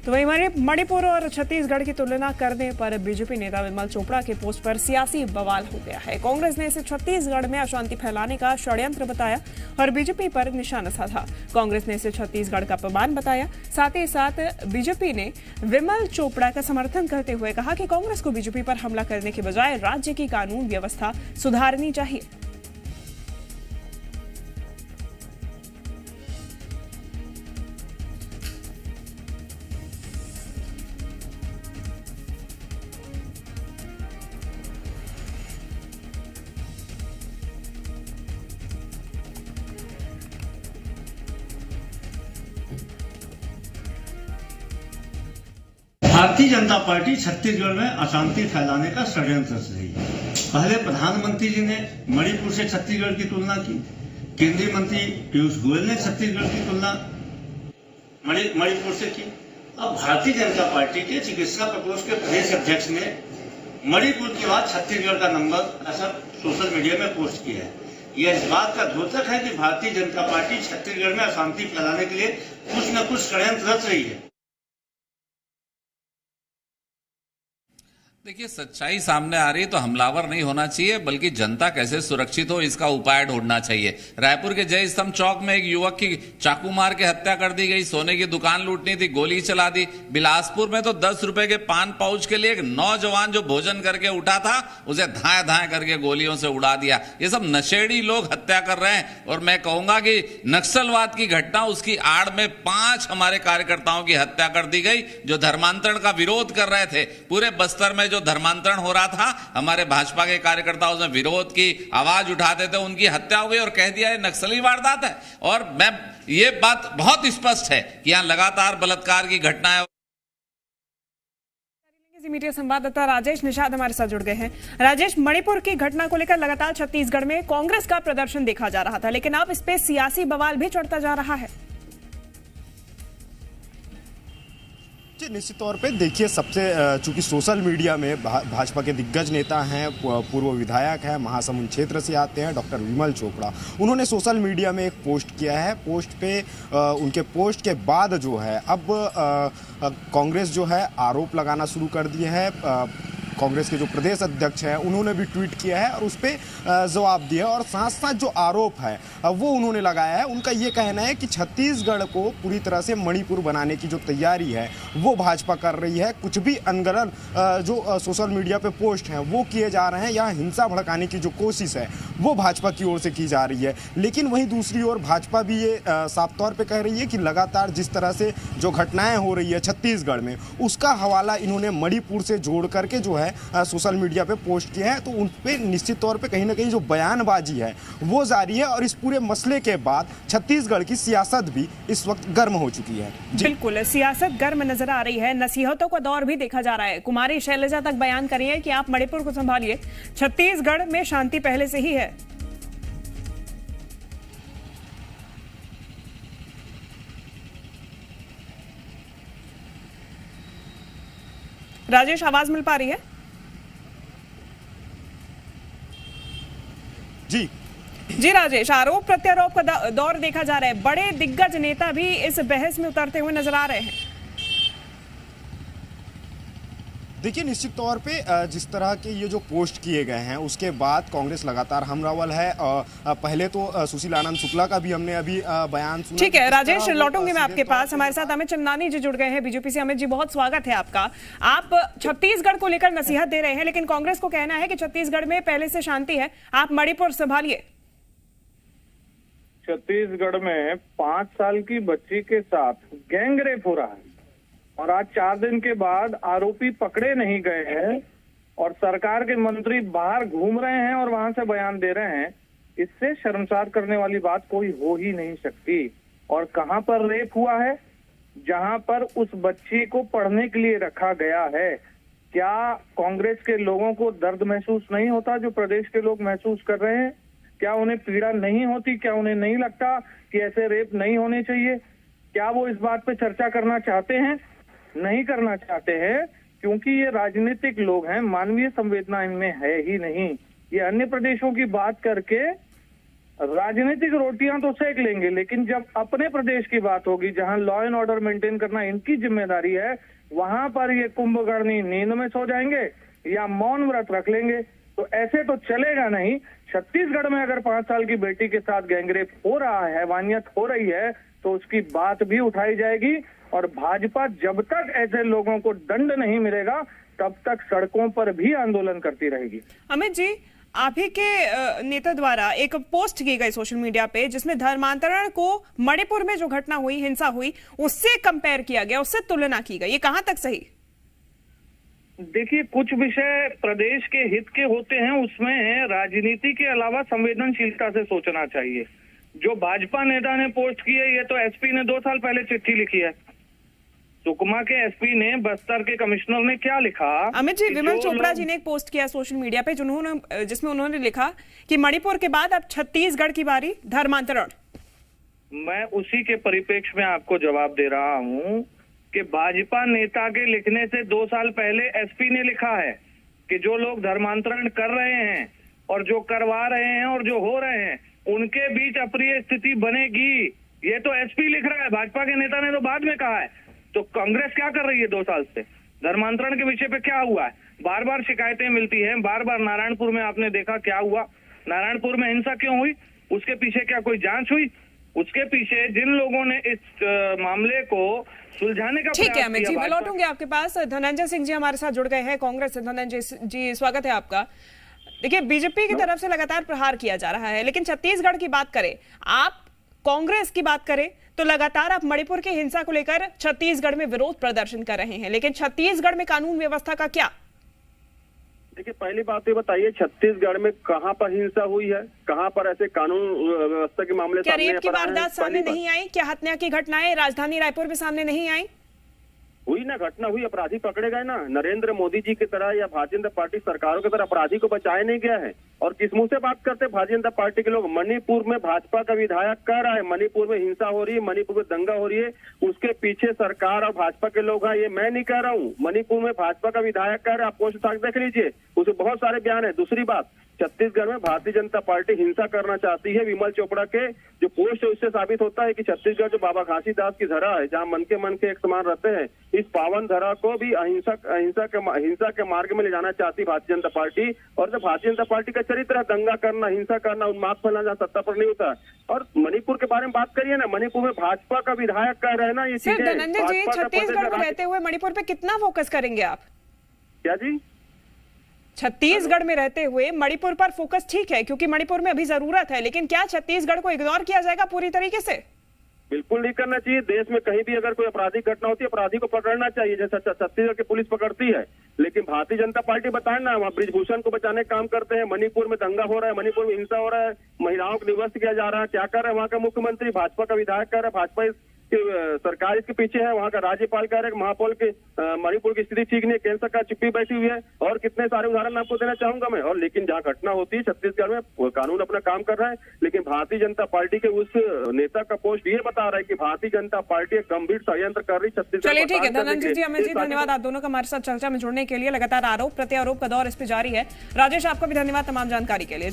तो वहीं मणिपुर और छत्तीसगढ़ की तुलना करने पर बीजेपी नेता विमल चोपड़ा के पोस्ट पर सियासी बवाल हो गया है। कांग्रेस ने इसे छत्तीसगढ़ में अशांति फैलाने का षड्यंत्र बताया और बीजेपी पर निशाना साधा। कांग्रेस ने इसे छत्तीसगढ़ का अपमान बताया। साथ ही साथ बीजेपी ने विमल चोपड़ा का समर्थन करते हुए कहा कि कांग्रेस को बीजेपी पर हमला करने के बजाय राज्य की कानून व्यवस्था सुधारनी चाहिए। भारतीय जनता पार्टी छत्तीसगढ़ में अशांति फैलाने का षड्यंत्र रच रही है। पहले प्रधानमंत्री जी ने मणिपुर से छत्तीसगढ़ की तुलना की। केंद्रीय मंत्री पीयूष गोयल ने छत्तीसगढ़ की तुलना मणिपुर से की। अब भारतीय जनता पार्टी के चिकित्सा प्रकोष्ठ के प्रदेश अध्यक्ष ने मणिपुर के बाद छत्तीसगढ़ का नंबर ऐसा सोशल मीडिया में पोस्ट किया है। यह इस बात का द्योतक है कि भारतीय जनता पार्टी छत्तीसगढ़ में अशांति फैलाने के लिए कुछ न कुछ षड्यंत्र रच रही है। देखिए, सच्चाई सामने आ रही है तो हमलावर नहीं होना चाहिए, बल्कि जनता कैसे सुरक्षित हो इसका उपाय ढूंढना चाहिए। रायपुर के जय स्तंभ चौक में एक युवक की चाकू मार के हत्या कर दी गई। सोने की दुकान लूटनी थी, गोली चला दी। बिलासपुर में तो 10 रुपए के पान पाउच के लिए एक नौजवान जो भोजन करके उठा था उसे धाए धाए करके गोलियों से उड़ा दिया। ये सब नशेड़ी लोग हत्या कर रहे हैं। और मैं कहूंगा कि नक्सलवाद की घटना, उसकी आड़ में 5 हमारे कार्यकर्ताओं की हत्या कर दी गई जो धर्मांतरण का विरोध कर रहे थे। पूरे बस्तर में जो धर्मांतरण हो रहा था, हमारे भाजपा के कार्यकर्ताओं ने विरोध की आवाज उठाते थे, उनकी हत्या हो गई और कह दिया ये नक्सली वारदात है। और मैं ये बात बहुत स्पष्ट है कि यहां लगातार बलात्कार की घटनाएं। मीडिया संवाददाता राजेश निषाद हमारे साथ जुड़ गए हैं। राजेश, मणिपुर की घटना को लेकर लगातार छत्तीसगढ़ में कांग्रेस का प्रदर्शन देखा जा रहा था, लेकिन अब इस पे सियासी बवाल भी चढ़ता जा रहा है। निश्चित तौर पे देखिए, सबसे चूंकि सोशल मीडिया में भाजपा के दिग्गज नेता हैं, पूर्व विधायक हैं, महासमुंद क्षेत्र से आते हैं, डॉक्टर विमल चोपड़ा, उन्होंने सोशल मीडिया में एक पोस्ट किया है। पोस्ट पे उनके पोस्ट के बाद जो है अब कांग्रेस जो है आरोप लगाना शुरू कर दिए है। कांग्रेस के जो प्रदेश अध्यक्ष हैं उन्होंने भी ट्वीट किया है और उस पर जवाब दिया, और साथ साथ जो आरोप है वो उन्होंने लगाया है। उनका ये कहना है कि छत्तीसगढ़ को पूरी तरह से मणिपुर बनाने की जो तैयारी है वो भाजपा कर रही है। कुछ भी अनगढ़ जो सोशल मीडिया पे पोस्ट हैं वो किए जा रहे हैं, यहाँ हिंसा भड़काने की जो कोशिश है वो भाजपा की ओर से की जा रही है। लेकिन वहीं दूसरी ओर भाजपा भी ये साफ तौर पर कह रही है कि लगातार जिस तरह से जो घटनाएं हो रही है छत्तीसगढ़ में, उसका हवाला इन्होंने मणिपुर से जोड़ करके जो है सोशल मीडिया पे पोस्ट किए हैं। तो उन पे निश्चित तौर पे कहीं ना कहीं जो बयानबाजी है वो जारी है, और इस पूरे मसले के बाद छत्तीसगढ़ की सियासत भी इस वक्त गर्म हो चुकी है। बिल्कुल, सियासत गर्म नजर आ रही है। नसीहतों का दौर भी देखा जा रहा है। कुमारी शैलजा तक बयान करिए कि आप मणिपुर को संभालिए, छत्तीसगढ़ में शांति पहले से ही है। राजेश, आवाज मिल पा रही है? जी राजेश, आरोप प्रत्यारोप का दौर देखा जा रहा है। बड़े दिग्गज नेता भी इस बहस में उतरते हुए नजर आ रहे हैं। देखिए, निश्चित तौर पे जिस तरह के ये जो पोस्ट किए गए हैं उसके बाद कांग्रेस लगातार हमरावल है। पहले तो सुशील आनंद शुक्ला का भी हमने अभी बयान सुना। ठीक है राजेश, लौटूंगी मैं आपके पास। हमारे साथ अमित चंदानी जी जुड़ गए हैं बीजेपी से। अमित जी, बहुत स्वागत है आपका। आप छत्तीसगढ़ को लेकर नसीहत दे रहे हैं, लेकिन कांग्रेस को कहना है कि छत्तीसगढ़ में पहले से शांति है, आप मणिपुर संभालिए। छत्तीसगढ़ में 5 साल की बच्ची के साथ गैंगरेप हो रहा है और आज 4 दिन के बाद आरोपी पकड़े नहीं गए हैं और सरकार के मंत्री बाहर घूम रहे हैं और वहां से बयान दे रहे हैं। इससे शर्मसार करने वाली बात कोई हो ही नहीं सकती। और कहां पर रेप हुआ है? जहां पर उस बच्ची को पढ़ने के लिए रखा गया है। क्या कांग्रेस के लोगों को दर्द महसूस नहीं होता जो प्रदेश के लोग महसूस कर रहे हैं? क्या उन्हें पीड़ा नहीं होती? क्या उन्हें नहीं लगता कि ऐसे रेप नहीं होने चाहिए? क्या वो इस बात पे चर्चा करना चाहते हैं? नहीं करना चाहते हैं, क्योंकि ये राजनीतिक लोग हैं, मानवीय संवेदना इनमें है ही नहीं। ये अन्य प्रदेशों की बात करके राजनीतिक रोटियां तो सेक लेंगे, लेकिन जब अपने प्रदेश की बात होगी, जहां लॉ एंड ऑर्डर मेंटेन करना इनकी जिम्मेदारी है, वहां पर ये कुंभकर्णी नींद में सो जाएंगे या मौन व्रत रख लेंगे। तो ऐसे तो चलेगा नहीं। छत्तीसगढ़ में अगर 5 साल की बेटी के साथ गैंगरेप हो रहा है, हैवानियत हो रही है, तो उसकी बात भी उठाई जाएगी। और भाजपा जब तक ऐसे लोगों को दंड नहीं मिलेगा, तब तक सड़कों पर भी आंदोलन करती रहेगी। अमित जी, आप ही के नेता द्वारा एक पोस्ट की गई सोशल मीडिया पे, जिसमें धर्मांतरण को मणिपुर में जो घटना हुई, हिंसा हुई, उससे कंपेयर किया गया, उससे तुलना की गई, ये कहां तक सही? देखिए, कुछ विषय प्रदेश के हित के होते हैं, उसमें राजनीति के अलावा संवेदनशीलता से सोचना चाहिए। जो भाजपा नेता ने पोस्ट की है, ये तो एसपी ने 2 साल पहले चिट्ठी लिखी है। सुकमा के एसपी ने, बस्तर के कमिश्नर ने क्या लिखा? अमित जी, विमल चोपड़ा जी ने एक पोस्ट किया सोशल मीडिया पे, जिसमें उन्होंने लिखा कि मणिपुर के बाद अब छत्तीसगढ़ की बारी, धर्मांतरण। मैं उसी के परिप्रेक्ष्य में आपको जवाब दे रहा हूं कि भाजपा नेता के लिखने से 2 साल पहले एसपी ने लिखा है कि जो लोग धर्मांतरण कर रहे हैं और जो करवा रहे हैं और जो हो रहे हैं, उनके बीच अप्रिय स्थिति बनेगी। ये तो एसपी लिख रहा है, भाजपा के नेता ने तो बाद में कहा है। तो कांग्रेस क्या कर रही है 2 साल से? धर्मांतरण के विषय पे क्या हुआ है? बार बार शिकायतें मिलती हैं, बार बार नारायणपुर में आपने देखा क्या हुआ। नारायणपुर में हिंसा क्यों हुई? उसके पीछे क्या कोई जांच हुई? उसके पीछे जिन लोगों ने इस मामले को सुलझाने का ठीक है अमित जी, मैं लौटूंगी आपके पास। धनंजय सिंह जी हमारे साथ जुड़ गए हैं कांग्रेस से। धनंजय जी, स्वागत है आपका। देखिए, बीजेपी की तरफ से लगातार प्रहार किया जा रहा है, लेकिन छत्तीसगढ़ की बात करें, आप कांग्रेस की बात करें, तो लगातार आप मणिपुर की हिंसा को लेकर छत्तीसगढ़ में विरोध प्रदर्शन कर रहे हैं, लेकिन छत्तीसगढ़ में कानून व्यवस्था का क्या? देखिए, पहली बात ये बताइए, छत्तीसगढ़ में कहां पर हिंसा हुई है? कहां पर ऐसे कानून व्यवस्था के मामले क्या रेप की वारदात सामने नहीं आई? क्या हत्या की घटनाएं राजधानी रायपुर में सामने नहीं आई? हुई ना, घटना हुई, अपराधी पकड़े गए ना। नरेंद्र मोदी जी की तरह या भारतीय जनता पार्टी सरकारों की तरह अपराधी को बचाया नहीं गया है। और किस मुंह से बात करते हैं भारतीय जनता पार्टी के लोग? मणिपुर में भाजपा का विधायक कह रहा है मणिपुर में हिंसा हो रही है, मणिपुर में दंगा हो रही है, उसके पीछे सरकार और भाजपा के लोग हैं। ये मैं नहीं कह रहा हूँ, मणिपुर में भाजपा का विधायक कह रहा है, आप पोस्ट उठा देख लीजिए, उसमें बहुत सारे बयान है। दूसरी बात, छत्तीसगढ़ में भारतीय जनता पार्टी हिंसा करना चाहती है। विमल चोपड़ा के जो पोस्ट है उससे साबित होता है कि छत्तीसगढ़ जो बाबा घासीदास की धरा है, जहां मन के एक समान रहते हैं, इस पावन धरा को भी हिंसा के मार्ग में ले जाना चाहती भारतीय जनता पार्टी। और जो भारतीय जनता पार्टी का चरित्र है दंगा करना, हिंसा करना, उन्माद फैलाना, जहाँ सत्ता पर नहीं होता। और मणिपुर के बारे में बात करिए ना, मणिपुर में भाजपा का विधायक कह रहे हैं ना, ये चीजें। धनंजय जी, छत्तीसगढ़ में रहते हुए मणिपुर पे कितना फोकस करेंगे आप? क्या जी? छत्तीसगढ़ में रहते हुए मणिपुर पर फोकस ठीक है, क्योंकि मणिपुर में अभी जरूरत है, लेकिन क्या छत्तीसगढ़ को इग्नोर किया जाएगा पूरी तरीके से? बिल्कुल नहीं करना चाहिए। देश में कहीं भी अगर कोई आपराधिक घटना होती है, अपराधी को पकड़ना चाहिए, जैसे छत्तीसगढ़ की पुलिस पकड़ती है। लेकिन भारतीय जनता पार्टी बताए ना, वहाँ ब्रिजभूषण को बचाने का काम करते हैं। मणिपुर में दंगा हो रहा है, मणिपुर में हिंसा हो रहा है, महिलाओं को निवस्त किया जा रहा है, क्या कर रहा है वहाँ का मुख्यमंत्री? भाजपा का विधायक कर रहा है, भाजपा सरकार इसके पीछे है, वहाँ का राज्यपाल कह रहे हैं महापौर के मणिपुर की स्थिति ठीक नहीं, केंद्र सरकार चुप्पी बैठी हुई है। और कितने सारे उदाहरण आपको देना चाहूंगा मैं। और लेकिन जहाँ घटना होती है छत्तीसगढ़ में, कानून अपना काम कर रहा है, लेकिन भारतीय जनता पार्टी के उस नेता का पोस्ट ये बता रहा है कि भारतीय जनता पार्टी एक गंभीर षड्यंत्र कर रही छत्तीसगढ़। चलिए ठीक है धनंजय जी, अमित जी, धन्यवाद आप दोनों का हमारे साथ चर्चा में जुड़ने के लिए। लगातार आरोप प्रत्यारोप का दौर इस पे जारी है। राजेश, आपका भी धन्यवाद तमाम जानकारी के लिए।